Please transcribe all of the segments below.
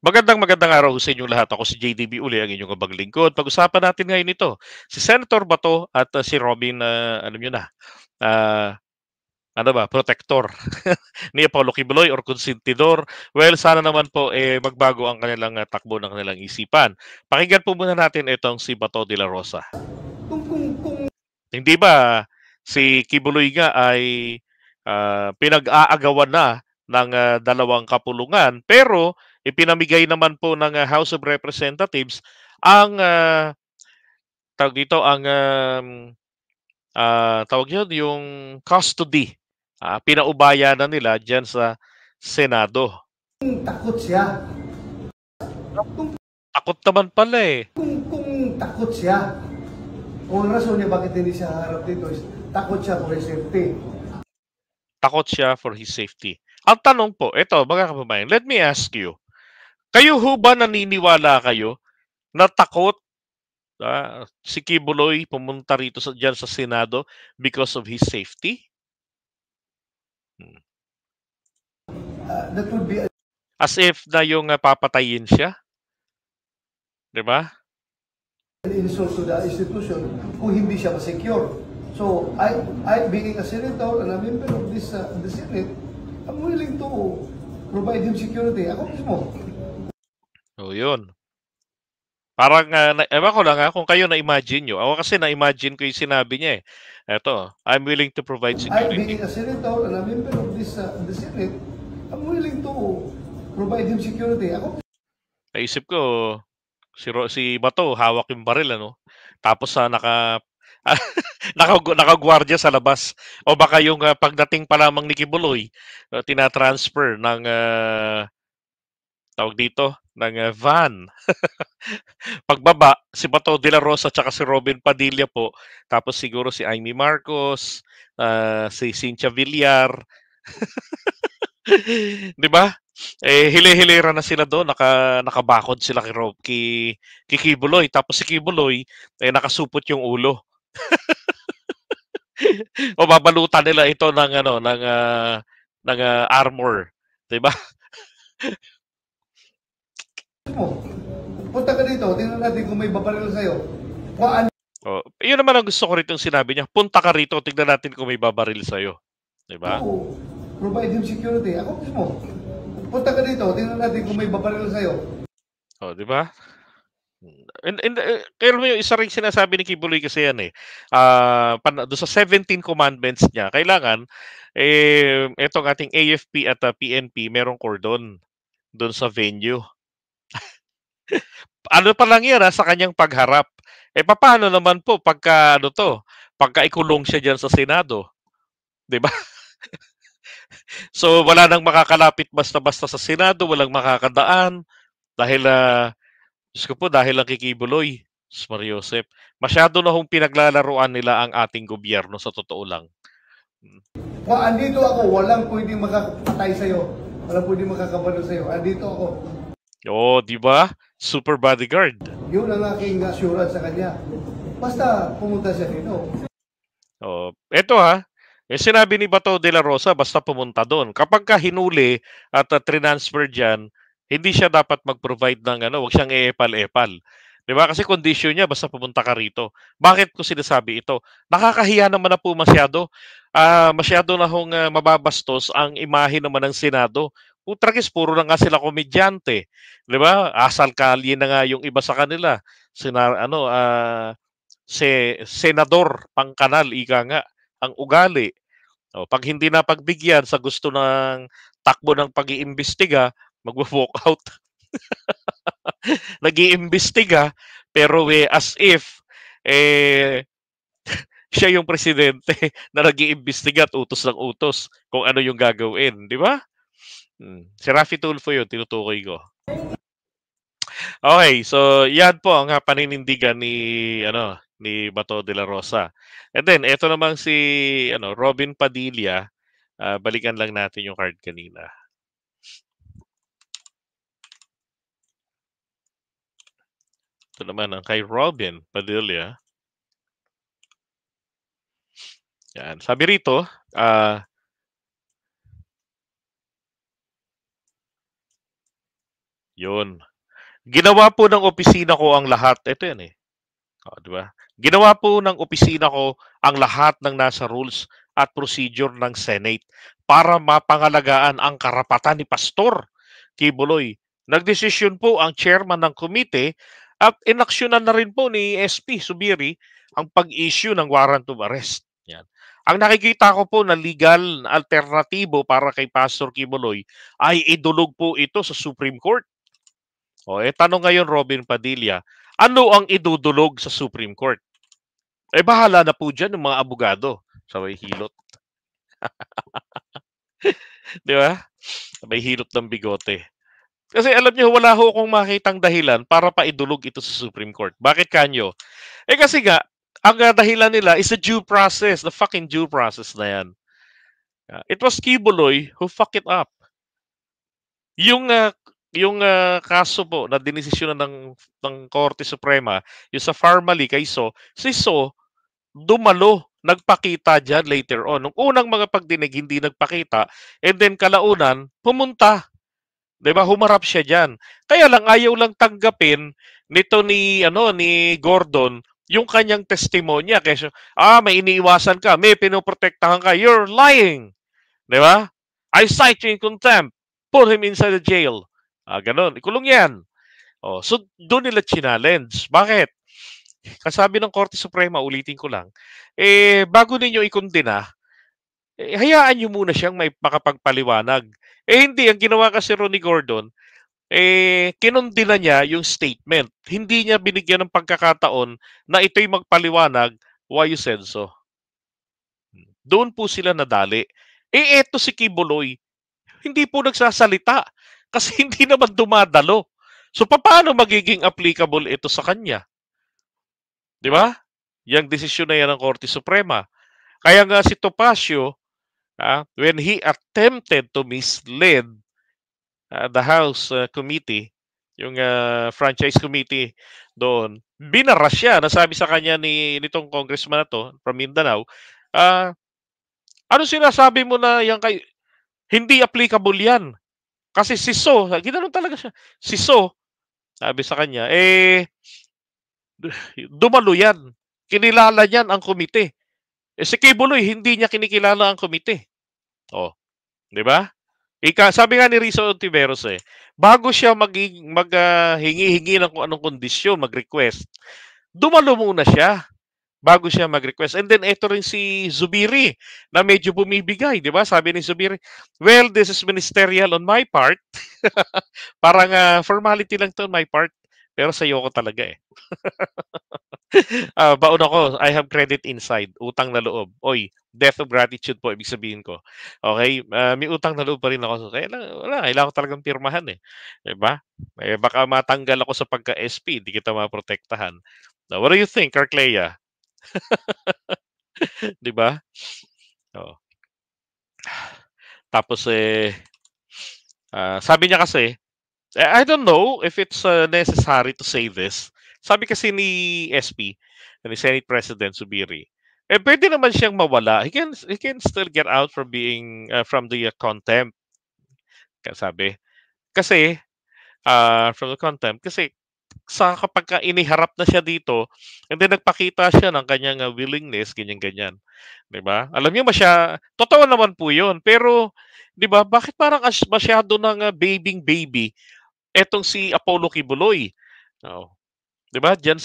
Magandang araw sa inyong lahat. Ako si JDB uli, ang inyong kabaglingkod. Pag-usapan natin ngayon ito, si Senator Bato at si Robin, alam nyo na, ah, ano ba, protector ni Apollo Kibuloy or konsentidor. Well, sana naman po magbago ang kanilang takbo ng kanilang isipan. Pakinggan po muna natin itong si Bato de la Rosa. Hindi ba si Kibuloy nga ay pinag-aagawan na ng dalawang kapulungan, pero ipinamigay naman po ng House of Representatives ang tawag dito ang tawag yun yung custody, pinaubaya na nila diyan sa Senado. Takot siya. Takot naman pala Kung takot siya, ang rason niya bakit hindi siya harap dito is takot siya for his safety. Takot siya for his safety. Ang tanong po, eto mga kababayan, let me ask you, kayo ho ba naniniwala kayo na takot si Kibuloy pumunta rito diyan sa Senado because of his safety? That would be As if na yung papatayin siya? 'Di ba? an insult to the institution kung hindi siya ma-secure. So, I being a senator and a member of the Senate, I'm willing to provide him security. Ako mismo. O yun. Parang, ewan ko lang kung kayo na-imagine nyo. Ako kasi na-imagine ko yung sinabi niya Eto, I'm willing to provide I security. being a senator and a member of the Senate, I'm willing to provide him security. Ako Naisip ko, si Bato, hawak yung baril, ano? Tapos nakagwardya sa labas. O baka yung pagdating pa lamang ni Kibuloy, tinatransfer ng tawag dito, ng van. Pagbaba, si Bato de la Rosa at si Robin Padilla po. Tapos siguro si Amy Marcos, si Cynthia Villar. Di ba? Hile-hilera na sila doon, nakabakod sila kay Kibuloy. Tapos si Kibuloy, nakasupot yung ulo. O babalutan nila ito ng armor, 'di ba? mismo. Punta ka dito, tingnan natin kung may babaril sa'yo. Kung Oh, yun naman ang gusto ko rito yung sinabi niya. Punta ka rito, tignan natin kung may babaril sa'yo. 'Di ba? provide him security. Ako mismo. Punta ka dito, tingnan natin kung may babaril sa'yo. Oh, 'di ba? Kaya mo yung isa ring sinasabi ni Kibuloy kasi yan doon sa 17 commandments niya, kailangan, etong ating AFP at PNP merong cordon doon sa venue. Ano pa lang yan sa kanyang pagharap. Paano naman po pagka ikulong siya diyan sa Senado, 'di ba? So wala nang makakalapit basta-basta sa Senado, walang makakadaan dahil Diyos ko po, dahil lang kay Kibuloy, Mariosep, masyado na hong pinaglalaruan nila ang ating gobyerno sa totoo lang. Kung andito ako, walang pwedeng makapatay sa'yo. Walang pwedeng makakabalo sa'yo. Andito ako. Oo, di ba? Super bodyguard. Yun ang aking assurance sa kanya. Basta pumunta siya dito. Oh, eto sinabi ni Bato de la Rosa, basta pumunta doon. Kapag ka hinuli at transfer diyan, hindi siya dapat mag-provide ng wag siyang eepal-epal. 'Di ba? Kasi condition niya basta pumunta ka rito. Bakit ko sinasabi ito? Nakakahiya naman na po masyado. Masyado na hong mababastos ang imahe naman ng Senado. Putragis, puro na nga sila komedyante. 'Di ba? Asal kalye na nga yung iba sa kanila. Senador pangkanal, ika nga, ang ugali. O, pag hindi na pagbigyan sa gusto ng takbo ng pag-iimbestiga, magwo-walk out. Nag-iimbestiga, pero as if eh, siya yung presidente na nag-iimbestiga at utos ng utos kung ano yung gagawin, di ba? Si Raffy Tulfo yun, tinutukoy ko. Okay, so yan po ang paninindigan ni Bato de la Rosa. And then ito namang si Robin Padilla, balikan lang natin yung card kanina. Ito naman ang kay Robin Padilla. Yan. Sabi rito, Yun. Ginawa po ng opisina ko ang lahat. Ito yan eh. Di ba? Ginawa po ng opisina ko ang lahat ng nasa rules at procedure ng Senate para mapangalagaan ang karapatan ni Pastor Kibuloy. Nagdesisyon po ang chairman ng komite at inaksyonan na rin po ni SP Subiri ang pag-issue ng warrant of arrest. Yan. Ang nakikita ko po na legal na alternatibo para kay Pastor Kibuloy ay idulog po ito sa Supreme Court. Tanong ngayon, Robin Padilla, ano ang idudulog sa Supreme Court? Bahala na po dyan ng mga abogado. Sabay hilot. Di ba? Sabay hilot ng bigote. Kasi alam niyo, wala ho akong makitang dahilan para paidulog ito sa Supreme Court. Bakit kanyo? Kasi nga, ang dahilan nila is the due process, the fucking due process na yan. It was Kibuloy who fucked it up. Yung kaso po na dinesisyonan ng Korte Suprema, yung sa Farmally kay si dumalo, nagpakita dyan later on. Nung unang mga pagdinig, hindi nagpakita, and then kalaunan, pumunta. Diba? Humarap siya dyan. Kaya lang, ayaw lang tanggapin nito ni Gordon yung kanyang testimonya. Kasi, may iniiwasan ka, may pinoprotektahan ka, you're lying. Diba? I cite you in contempt. Put him inside the jail. Ganon. Ikulong yan. So, doon nila challenge. Bakit? Kasabi ng Korte Suprema, ulitin ko lang, bago ninyo ikondena, hayaan nyo muna siyang may makapagpaliwanag. Hindi, ang ginawa kasi Ronnie Gordon, kinondena niya yung statement. Hindi niya binigyan ng pagkakataon na ito'y magpaliwanag, why you said so. Doon po sila nadali. Eto si Kibuloy, hindi po nagsasalita kasi hindi naman dumadalo. So, paano magiging applicable ito sa kanya? Di ba? Yang desisyon na yan ng Korte Suprema. Kaya nga si Topacio, when he attempted to mislead the House Committee, yung franchise committee doon, binara siya. Nasabi sa kanya nitong congressman na to, from Mindanao, ano sinasabi mo na yan kay hindi applicable yan? Kasi si ginanon talaga siya. Si sabi sa kanya, dumalo yan. Kinilala niyan ang komite. Si Kibuloy, hindi niya kinikilala ang komite. Di ba? Sabi nga ni Rizzo Ontiveros bago siya maghingi-hingi ng kung anong kondisyon, mag-request, dumalo muna siya bago siya mag-request. And then, ito rin si Zubiri na medyo bumibigay, di ba? Sabi ni Zubiri, well, this is ministerial on my part. Parang formality lang to on my part. Pero sa'yo ko talaga baon ako, I have credit inside, utang na loob. Oy, death of gratitude po, ibig sabihin ko. Okay? May utang na loob pa rin ako. Kaya kailangan ko talagang pirmahan Diba? Baka matanggal ako sa pagka-SP, di kita maprotektahan. Now, what do you think, Arclea? Diba? Tapos sabi niya kasi, I don't know if it's necessary to say this. Sabi kasi ni SP, ni Senate President Subiri, pwede naman siyang mawala. He can still get out from being from the contempt. Sabi. Kasi from the contempt kasi kapag iniharap na siya dito, and then nagpakita siya ng kanyang willingness, ganyan-ganyan. 'Di ba? Alam niyo totoo naman po 'yon, pero 'di ba, bakit parang masyado ng baby etong si Apollo Kibuloy? 'Di ba? Diyan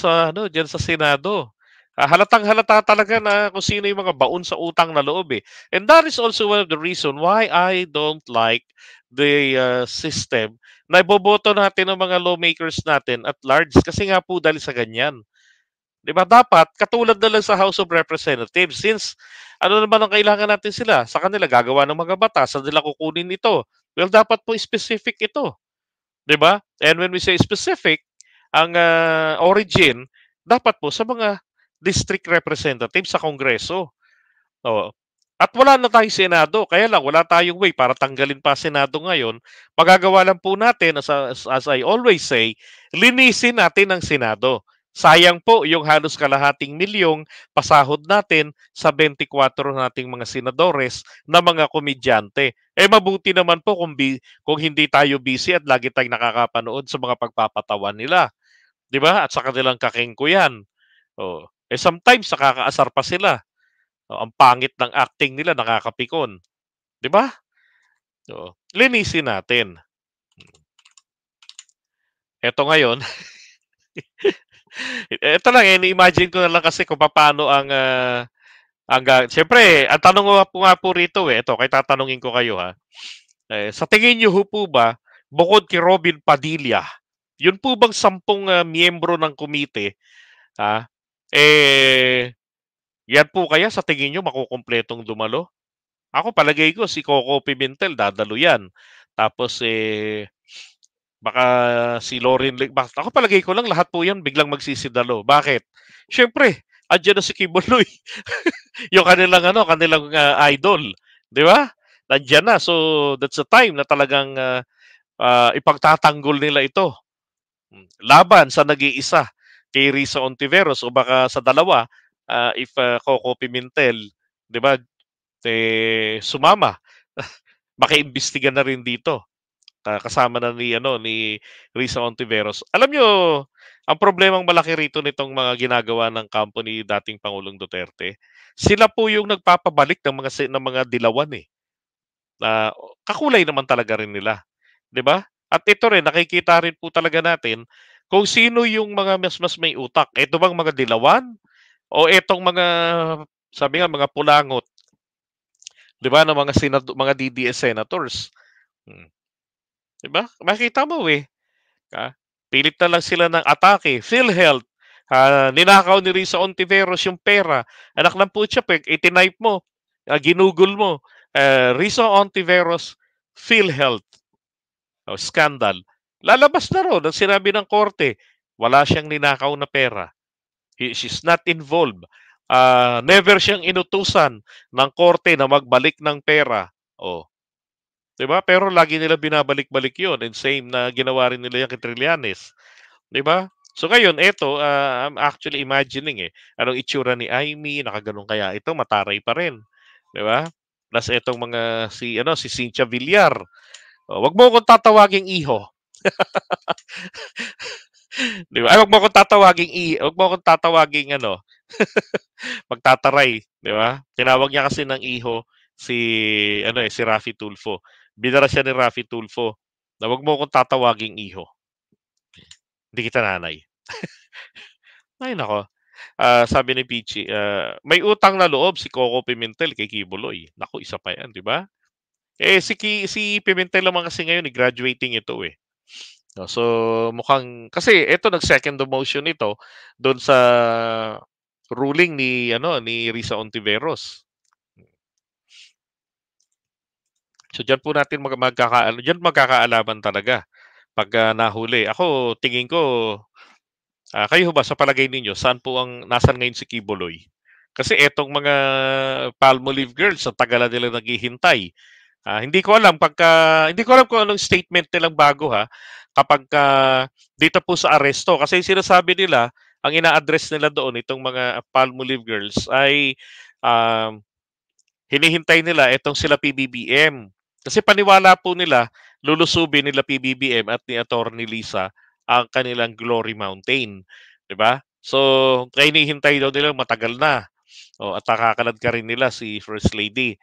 sa Senado. Halatang-halata talaga na kung sino yung mga baon sa utang na loob And that is also one of the reason why I don't like the system na iboboto natin ng mga lawmakers natin at large kasi nga po dahil sa ganyan. 'Di ba? Dapat katulad na lang sa House of Representatives since ano naman ang kailangan natin sila? Sa kanila gagawa ng mga batas, sa nila kukunin ito. Well, dapat po specific ito. 'Di ba? And when we say specific, ang origin dapat po sa mga district representatives sa Kongreso. At wala na tayong Senado. Kaya lang, wala tayong way para tanggalin pa Senado ngayon. Magagawa lang po natin, as I always say, linisin natin ang Senado. Sayang po yung halos kalahating milyong pasahod natin sa 24 nating mga senadores na mga komedyante. Mabuti naman po kung hindi tayo busy at lagi tayong nakakapanood sa mga pagpapatawan nila, 'di ba? At sa kanilang kakengkuyan. Oh, sometimes nakakaasar pa sila. Ang pangit ng acting nila, nakakapikon, 'di ba? Linisin natin. Eto ngayon, eto lang, ni-imagine ko na lang kasi kung paano siyempre, ang tanong ko nga po rito eto, kaya tatanungin ko kayo ha. Sa tingin niyo po ba, bukod kay Robin Padilla, yun po bang 10 miyembro ng komite, ha, eh, yan po kaya sa tingin niyo makukumpletong dumalo? Ako palagay ko si Coco Pimentel dadalo yan. Tapos baka si Lauren ako palagay ko lang lahat po yan biglang magsisidalo. Bakit? Siyempre, andiyan na si Kibuloy. Yung kanilang idol, 'di ba? Nandiyan na. So that's the time na talagang ipagtatanggol nila ito. Laban sa nag-iisa kay Risa Ontiveros o baka sa dalawa if Coco Pimentel, 'di ba? Sumama. Makiimbestiga na rin dito. Kasama na ni Risa Ontiveros. Alam nyo, ang problemang malaki rito nitong mga ginagawa ng kampo ni dating Pangulong Duterte, sila po yung nagpapabalik ng mga dilawan na kakulay naman talaga rin nila, 'di ba? At ito rin nakikita rin po talaga natin kung sino yung mga mas may utak. Ito bang mga dilawan o etong sabi nga mga pulangot, 'di ba, ng mga DDS senators. Hmm, 'Di ba? Makita mo ah, pilit na lang sila ng atake. PhilHealth, ninakaw ni Risa Ontiveros yung pera. Anak ng putya, itinype mo, ginugol mo, Risa Ontiveros, PhilHealth, scandal. Lalabas na ron ang sinabi ng korte, wala siyang ninakaw na pera. She's not involved. Never siyang inutusan ng korte na magbalik ng pera. Oh, 'di ba? Pero lagi nila binabalik-balik 'yon, and same na ginawa rin nila 'yan kay Trillanes, 'di ba? So ngayon eto, I'm actually imagining anong itsura ni Amy, nakagano'n kaya ito, mataray pa rin, 'di ba? Plus etong si Cynthia Villar, "Wag mo akong tatawaging iho." 'Di ba? Ay, wag mo akong tatawaging magtataray, 'di ba? Tinawag niya kasi ng iho si Raffy Tulfo. Binara siya ni Raffy Tulfo na wag mo akong tatawaging iho. Hindi kita nanay. Ay nako. Sabi ni Peachy, may utang na loob si Coco Pimentel kay Kibuloy. Naku, isa pa 'yan, 'di ba? Si Pimentel naman kasi ngayon graduating ito No, so mukhang kasi ito nag-second demotion ito doon sa ruling ni Risa Ontiveros. So diyan po natin magkakaalaman talaga pag nahuli. Ako tingin ko, kayo ba sa palagay ninyo nasaan ngayon si Kibuloy? Kasi etong mga Palmolive girls sa tagal na nila naghihintay. Hindi ko alam kung anong statement nilang bago kapag dito po sa aresto kasi sinasabi nila ang ina-address nila doon itong mga Palmolive girls ay um, hinihintay nila itong sila PBBM. Kasi paniwala po nila, lulusubin nila PBBM at ni Attorney Lisa ang kanilang Glory Mountain. 'Di ba? So, kaya hinihintay daw nila matagal na. At nakakalad ka rin nila si First Lady.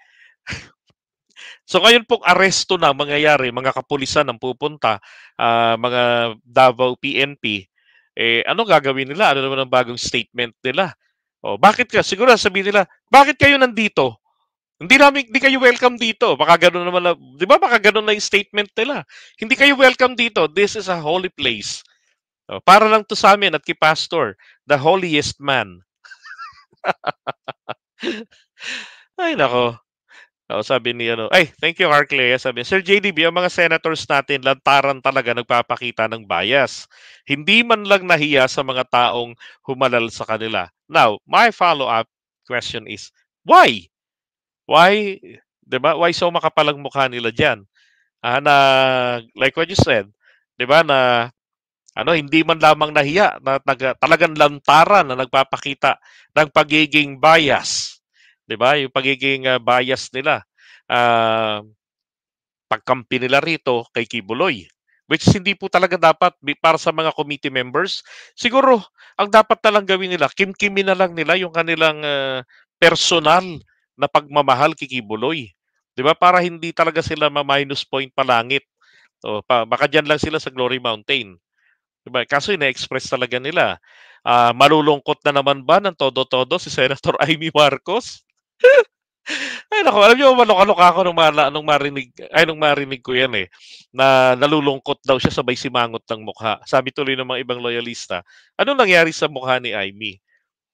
So ngayon pong aresto na mangyayari, mga kapulisan ang pupunta, mga Davao PNP, ano gagawin nila? Ano naman ang bagong statement nila? Bakit ka? Siguro sabihin nila, bakit kayo nandito? Hindi kayo welcome dito. Baka gano'n naman na, 'di ba? Baka gano'n na 'yung statement nila. Hindi kayo welcome dito. This is a holy place. Para lang to sa amin at kay Pastor, the holiest man. Ay nako. Sabi ni thank you Arclea. Sabi, Sir JDB, ang mga senators natin lantaran talaga nagpapakita ng bias. Hindi man lang nahiya sa mga taong humalal sa kanila. Now, my follow-up question is, why? Why, 'di ba? Why so makapalang mukha nila diyan? Na like what you said, 'di ba, na hindi man lamang nahiya na talagang lantaran na nagpapakita ng pagiging bias. 'Di ba? Yung pagiging bias nila. Ah, pagkampi nila rito kay Kibuloy. Which is hindi po talaga dapat para sa mga committee members. Siguro, ang dapat na lang gawin nila, kimkimin na lang nila yung kanilang personal na pagmamahal kay Kibuloy. 'Di ba? Para hindi talaga sila ma-minus point palangit. Baka dyan lang sila sa Glory Mountain. 'Di ba? Kaso ina-express talaga nila. Malulungkot na naman ba ng todo-todo si Senator Amy Marcos? Ay naku, alam niyo maloka-loka ako nung marinig ko 'yan, na nalulungkot daw siya sabay simangot ng mukha. Sabi tuloy ng mga ibang loyalista, "Anong nangyari sa mukha ni Amy?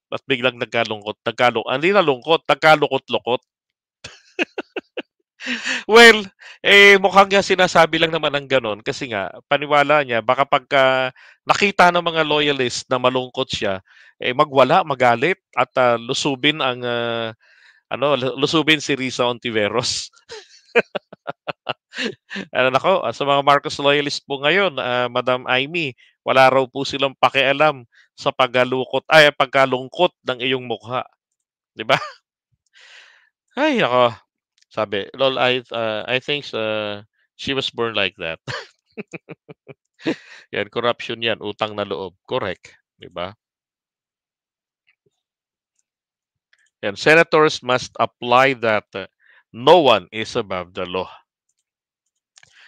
Ba't biglang hindi nalungkot, nagkalukot-lukot?" Well, mukhang nga sinasabi lang naman ng gano'n kasi nga paniwala niya baka pagka nakita ng mga loyalist na malungkot siya, magwala, magalit at lusubin si Risa Ontiveros. Nako, sa mga Marcos loyalist po ngayon, Madam Amy, wala raw po silang pakialam sa pagkalungkot ng iyong mukha, 'di ba? Ay nako, sabi, "Lol, I think she was born like that." Yan, corruption yan, utang na loob. Correct, 'di ba? And senators must apply that no one is above the law.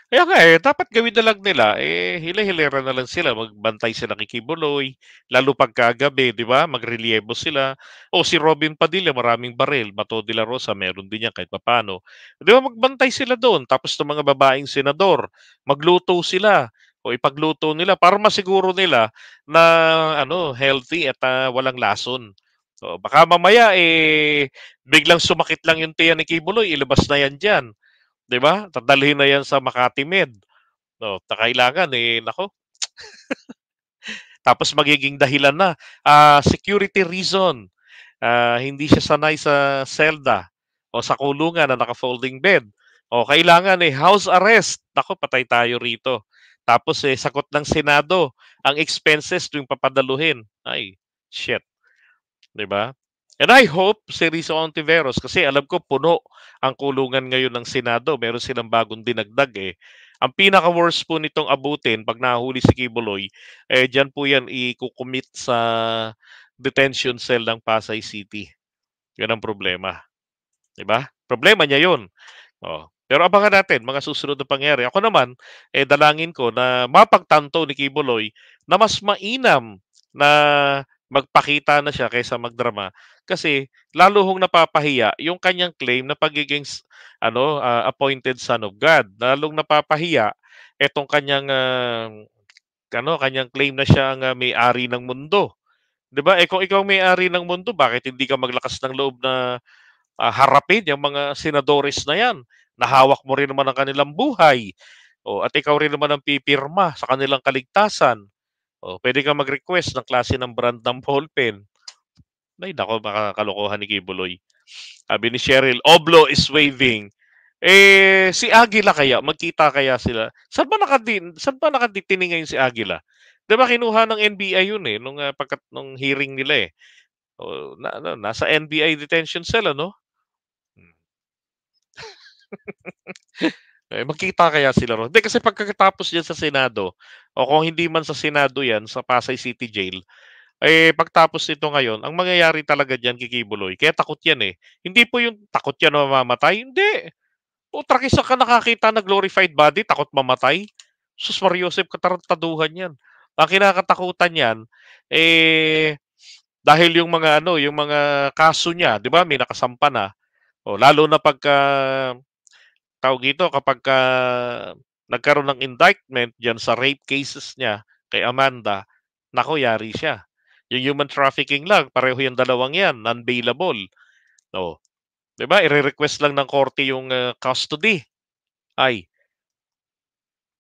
Kaya nga dapat gawin na lang nila, hila-hilera na lang sila, magbantay sila kay Kibuloy, lalo pagka gabi, 'di ba? Magrelyebo sila. O si Robin Padilla, maraming baril, Bato de la Rosa, meron din yan kahit papaano. 'Di ba magbantay sila doon, tapos ng mga babaeng senador, magluto sila o ipagluto nila para masiguro nila na healthy at walang lason. So, baka mamaya biglang sumakit lang yung tiyan ni Kibuloy, ilabas na yan diyan. 'Di ba? Dadalhin na 'yan sa Makati Med. Kailangan naku, tapos magiging dahilan na, security reason. Hindi siya sanay sa selda o sa kulungan na naka-folding bed. Kailangan house arrest. Naku, patay tayo rito. Tapos sagot ng Senado ang expenses tuwing papadaluhin. Ay, shit. 'Di ba? And I hope si Rizzo Ontiveros kasi alam ko puno ang kulungan ngayon ng Senado. Meron silang bagong dinagdag Ang pinaka-worst po nitong abutin pag nahuli si Kibuloy, diyan po yan i-commit sa detention cell ng Pasay City. Yan ang problema. 'Di ba? Problema niya yun. Pero abangan natin mga susunod na pangyayari. Ako naman, dalangin ko na mapagtanto ni Kibuloy na mas mainam na magpakita na siya kaysa magdrama. Kasi lalo hong napapahiya yung kanyang claim na pagiging appointed son of God. Lalong napapahiya itong kanyang kanyang claim na siya ang may-ari ng mundo. 'Di ba? Kung ikaw may-ari ng mundo, bakit hindi ka maglakas ng loob na harapin yung mga senadores na yan. Nahawak mo rin naman ang kanilang buhay. At ikaw rin naman ang pipirma sa kanilang kaligtasan. Pwede ka mag-request ng klase ng brand ng ballpen. Ay, nako, makakalokohan ni Kibuloy. Sabi ni Cheryl, Oblo is waving. Si Aguila kaya, magkita kaya sila? Saan ba nakatitingin ngayon si Aguila? 'Di ba kinuha ng NBI yun nung hearing nila nasa NBI detention cell Hmm. Magkita kaya sila ron? Hindi kasi pagkatapos diyan sa Senado o kung hindi man sa Senado 'yan, sa Pasay City Jail, pagtapos nito ngayon, ang mangyayari talaga diyan kay Kibuloy, kaya takot 'yan. Hindi po yung takot 'yan na mamamatay, hindi. Trangis ka nakakita na glorified body, takot mamatay. Sus Mariosep, katarantaduhan 'yan. Ang kinakatakutan niyan, dahil yung mga kaso niya, 'di ba, may nakasampa na. Lalo na pagka tawag dito, kapagka nagkaroon ng indictment diyan sa rape cases niya kay Amanda, naku, yari siya. Yung human trafficking lang, pareho yung dalawang yan, non-bailable. 'Di ba? Ire-request lang ng korte yung custody. Ay,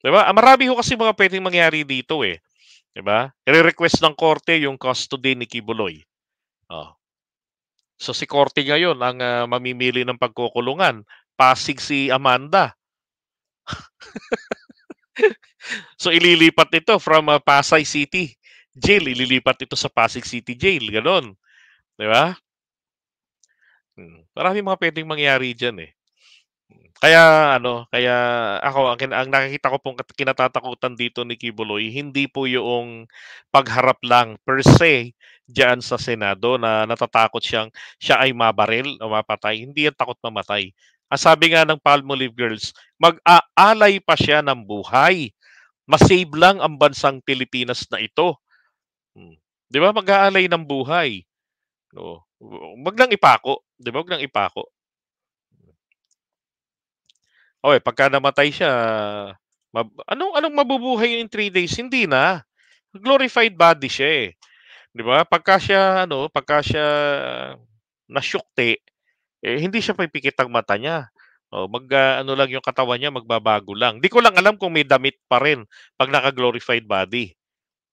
'di ba? Marami ho kasi mga pwedeng mangyari dito 'di ba? Ire-request ng korte yung custody ni Kibuloy. Oh. So si korte ngayon ang mamimili ng pagkukulungan. Pasig si Amanda. So ililipat ito from Pasay City Jail, ililipat ito sa Pasig City Jail, gano'n, 'di ba? Maraming mga puwedeng mangyari diyan, eh. Kaya ako ang nakikita ko pong kinatatakutan dito ni Kibuloy hindi po yung pagharap lang per se diyan sa Senado na natatakot siya ay mabaril o mapatay, hindi yan takot mamatay. Ang sabi nga ng Palmolive Girls, mag-aalay pa siya ng buhay, ma-save lang ang bansang Pilipinas na ito. 'Di ba mag-aalay ng buhay, oo. 'Wag lang ipako, 'di ba, 'wag lang ipako. Pagka namatay siya, anong mabubuhay in 3 days? Hindi na. Glorified body siya, eh, 'di ba? Pagka siya nasyukti, hindi siya pipikit ang mata niya. Ano lang yung katawan niya, magbabago lang. 'Di ko lang alam kung may damit pa rin 'pag naka-glorified body,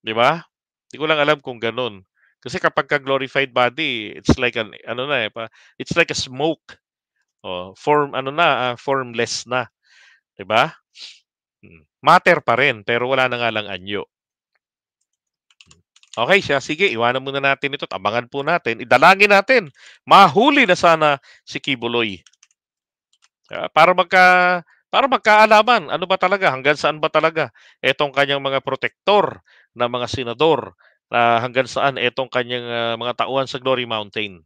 'di ba? 'Di ko lang alam kung gano'n. Kasi kapagka glorified body, it's like it's like a smoke. Formless na, 'di ba? Matter pa rin, pero wala na nga lang anyo. Okay siya, sige iwanan muna natin ito at abangan po natin, idalangin natin, mahuli na sana si Kibuloy. Para magkaalaman, ano ba talaga, hanggang saan ba talaga etong kanyang mga protektor na mga senador, hanggang saan etong kanyang, mga tauhan sa Glory Mountain.